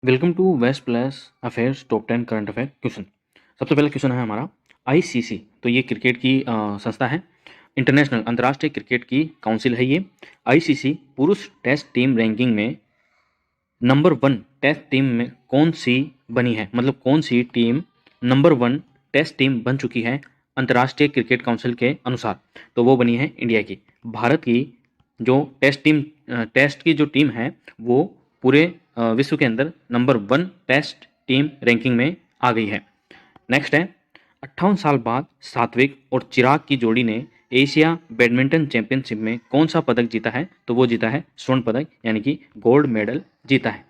Welcome to west plus affairs top 10 current affair question. सबसे पहला question है हमारा आईसीसी। तो ये क्रिकेट की संस्था है, इंटरनेशनल अंतर्राष्ट्रीय क्रिकेट की काउंसिल है ये। आईसीसी पुरुष टेस्ट टीम रैंकिंग में नंबर 1 टेस्ट टीम में कौन सी बनी है, मतलब कौन सी टीम नंबर 1 टेस्ट टीम बन चुकी है अंतर्राष्ट्रीय क्रिकेट काउंसिल के अनुसार। तो वो बनी है इंडिया की। भारत की जो टेस्ट की जो टीम है वो पूरे विश्व के अंदर नंबर 1 टेस्ट टीम रैंकिंग में आ गई है। नेक्स्ट है 58 साल बाद सात्विक और चिराग की जोड़ी ने एशिया बैडमिंटन चैंपियनशिप में कौन सा पदक जीता है। तो वो जीता है स्वर्ण पदक, यानी कि गोल्ड मेडल जीता है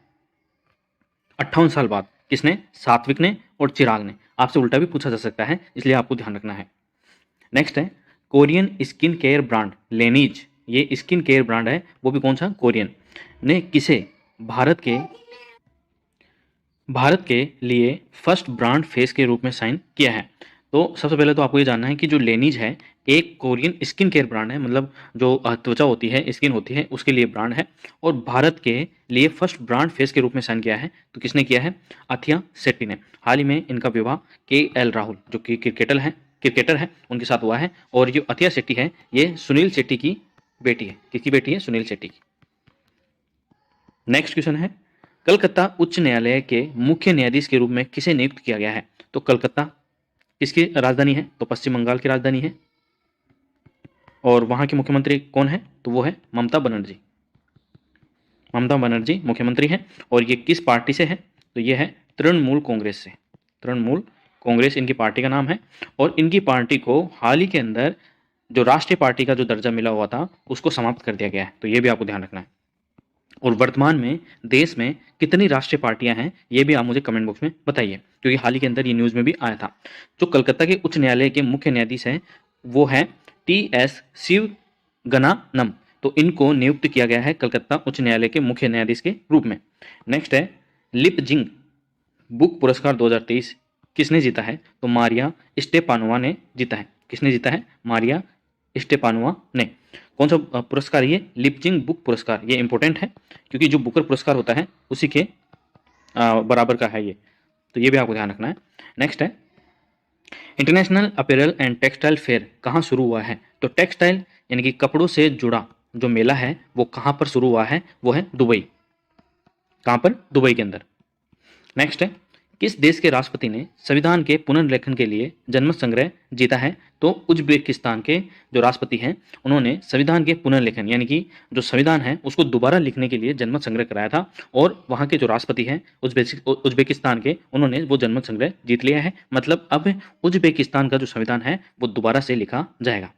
58 साल बाद। किसने? सात्विक ने और चिराग ने। आपसे उल्टा भी पूछा जा सकता है, इसलिए आपको ध्यान रखना है। नेक्स्ट है कोरियन स्किन केयर ब्रांड लेनीज, ये स्किन केयर ब्रांड है, वो भी कौन सा? कोरियन। ने किसे भारत के लिए फर्स्ट ब्रांड फेस के रूप में साइन किया है। तो सबसे पहले तो आपको ये जानना है कि जो लेनीज है एक कोरियन स्किन केयर ब्रांड है, मतलब जो त्वचा होती है, स्किन होती है, उसके लिए ब्रांड है। और भारत के लिए फर्स्ट ब्रांड फेस के रूप में साइन किया है। तो किसने किया है? अथिया शेट्टी ने। हाल ही में इनका विवाह KL राहुल जो कि क्रिकेटर है उनके साथ हुआ है। और जो अथिया शेट्टी है ये सुनील शेट्टी की बेटी है। किसकी बेटी है? सुनील शेट्टी की। नेक्स्ट क्वेश्चन है कलकत्ता उच्च न्यायालय के मुख्य न्यायाधीश के रूप में किसे नियुक्त किया गया है। तो कलकत्ता किसकी राजधानी है? तो पश्चिम बंगाल की राजधानी है। और वहां के मुख्यमंत्री कौन है? तो वो है ममता बनर्जी। ममता बनर्जी मुख्यमंत्री है। और ये किस पार्टी से है? तो ये है तृणमूल कांग्रेस से। तृणमूल कांग्रेस इनकी पार्टी का नाम है। और इनकी पार्टी को हाल ही के अंदर जो राष्ट्रीय पार्टी का जो दर्जा मिला हुआ था उसको समाप्त कर दिया गया है। तो ये भी आपको ध्यान रखना है। और वर्तमान में देश में कितनी राष्ट्रीय पार्टियां हैं ये भी आप मुझे कमेंट बॉक्स में बताइए, क्योंकि हाल ही के अंदर ये न्यूज़ में भी आया था। जो कलकत्ता के उच्च न्यायालय के मुख्य न्यायाधीश हैं वो है TS शिवगनानम। तो इनको नियुक्त किया गया है कलकत्ता उच्च न्यायालय के मुख्य न्यायाधीश के रूप में। नेक्स्ट है लिपजिंग बुक पुरस्कार 2023 किसने जीता है? तो मारिया स्टेपानोवा ने जीता है। किसने जीता है? मारिया स्टेपानोवा ने। कौन सा पुरस्कार? ये लिपजिंग बुक पुरस्कार। ये इंपॉर्टेंट है क्योंकि जो बुकर पुरस्कार होता है उसी के बराबर का है ये। तो ये भी आपको ध्यान रखना है। नेक्स्ट है international apparel and textile fair कहाँ शुरू हुआ है? तो टेक्सटाइल यानी कि कपड़ों से जुड़ा जो मेला है वो कहाँ पर शुरू हुआ है? वो है दुबई। कहाँ पर? दुबई के अंदर। नेक्स्ट है किस देश के राष्ट्रपति ने संविधान के पुनर्लेखन के लिए जनमत संग्रह जीता है? तो उज्बेकिस्तान के जो राष्ट्रपति हैं उन्होंने संविधान के पुनर्लेखन यानी कि जो संविधान है उसको दोबारा लिखने के लिए जनमत संग्रह कराया था। और वहाँ के जो राष्ट्रपति हैं उज्बेकिस्तान के, उन्होंने वो जनमत संग्रह जीत लिया है। मतलब अब उज्बेकिस्तान का जो संविधान है वो दोबारा से लिखा जाएगा।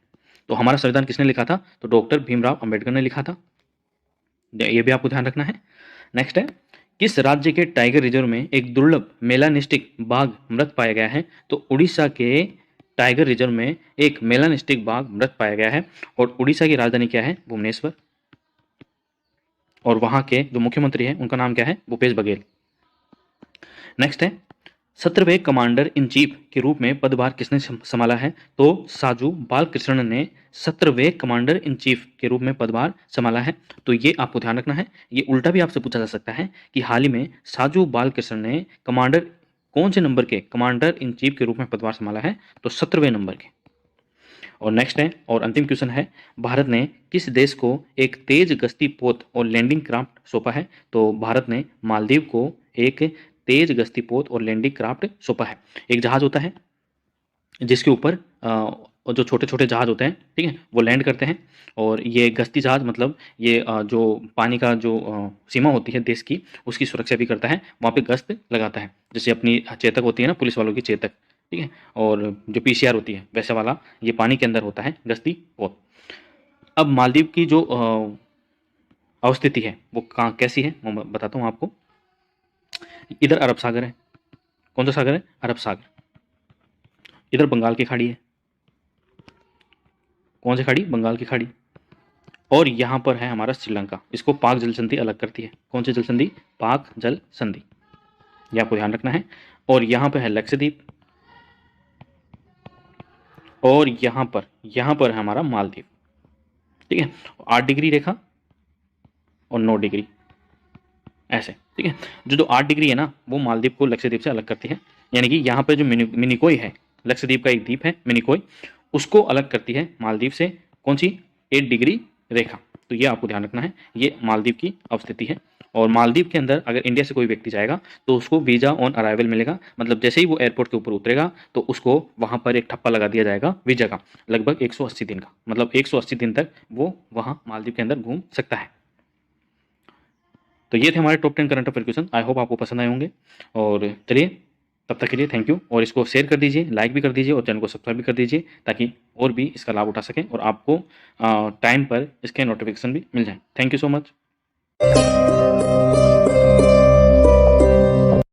तो हमारा संविधान किसने लिखा था? तो डॉक्टर भीमराव अंबेडकर ने लिखा था। ये भी आपको ध्यान रखना है। नेक्स्ट है किस राज्य के टाइगर रिजर्व में एक दुर्लभ मेलानिस्टिक बाघ मृत पाया गया है? तो उड़ीसा के टाइगर रिजर्व में एक मेलानिस्टिक बाघ मृत पाया गया है। और उड़ीसा की राजधानी क्या है? भुवनेश्वर। और वहां के जो मुख्यमंत्री हैं उनका नाम क्या है? भूपेश बघेल। नेक्स्ट है 17वें कमांडर इन चीफ के रूप में पदभार किसने संभाला है? तो साजू बालकृष्णन ने 17वें कमांडर इन चीफ के रूप में पदभार संभाला है। तो ये आपको ध्यान रखना है। ये उल्टा भी आपसे पूछा जा सकता है कि हाल ही में साजू बालकृष्णन ने कौन से नंबर के कमांडर इन चीफ के रूप में पदभार संभाला है? तो 17वें नंबर के। और नेक्स्ट है और अंतिम क्वेश्चन है भारत ने किस देश को एक तेज गश्ती पोत और लैंडिंग क्राफ्ट सौंपा है? तो भारत ने मालदीव को एक तेज गश्ती पोत और लैंडिंग क्राफ्ट सौंपा है। एक जहाज होता है जिसके ऊपर जो छोटे छोटे जहाज होते हैं, ठीक है, वो लैंड करते हैं। और ये गश्ती जहाज मतलब ये जो पानी का जो सीमा होती है देश की उसकी सुरक्षा भी करता है, वहाँ पे गश्त लगाता है। जैसे अपनी चेतक होती है ना, पुलिस वालों की चेतक, ठीक है। और जो PCR होती है वैसे वाला ये पानी के अंदर होता है गश्ती पोत। अब मालदीव की जो अवस्थिति है वो कहाँ कैसी है मैं बताता हूँ आपको। इधर अरब सागर है। कौन सा सागर है? अरब सागर। इधर बंगाल की खाड़ी है। कौन सी खाड़ी? बंगाल की खाड़ी। और यहाँ पर है हमारा श्रीलंका। इसको पाक जल संधि अलग करती है। कौन सी जल संधि? पाक जल संधि। ये आपको ध्यान रखना है। और यहाँ पे है लक्षद्वीप। और यहाँ पर है हमारा मालदीव, ठीक है। 8 डिग्री रेखा और 9 डिग्री ऐसे, ठीक है। जो 8 डिग्री है ना, वो मालदीव को लक्षद्वीप से अलग करती है। यानी कि यहाँ पे जो मिनिकोय है, लक्षद्वीप का एक द्वीप है मिनिकोय, उसको अलग करती है मालदीव से कौन सी, 8 डिग्री रेखा। तो ये आपको ध्यान रखना है, ये मालदीव की अवस्थिति है। और मालदीव के अंदर अगर इंडिया से कोई व्यक्ति जाएगा तो उसको वीज़ा ऑन अराइवल मिलेगा, मतलब जैसे ही वो एयरपोर्ट के ऊपर उतरेगा तो उसको वहाँ पर एक ठप्पा लगा दिया जाएगा वीज़ा का, लगभग 180 दिन का, मतलब 180 दिन तक वो वहाँ मालदीव के अंदर घूम सकता है। तो ये थे हमारे top 10 current affair question. I hope आपको पसंद आए होंगे। और चलिए, तब तक के लिए थैंक यू, और इसको शेयर कर दीजिए, लाइक भी कर दीजिए और चैनल को सब्सक्राइब भी कर दीजिए, ताकि और भी इसका लाभ उठा सकें और आपको टाइम पर इसके नोटिफिकेशन भी मिल जाए। Thank you so much.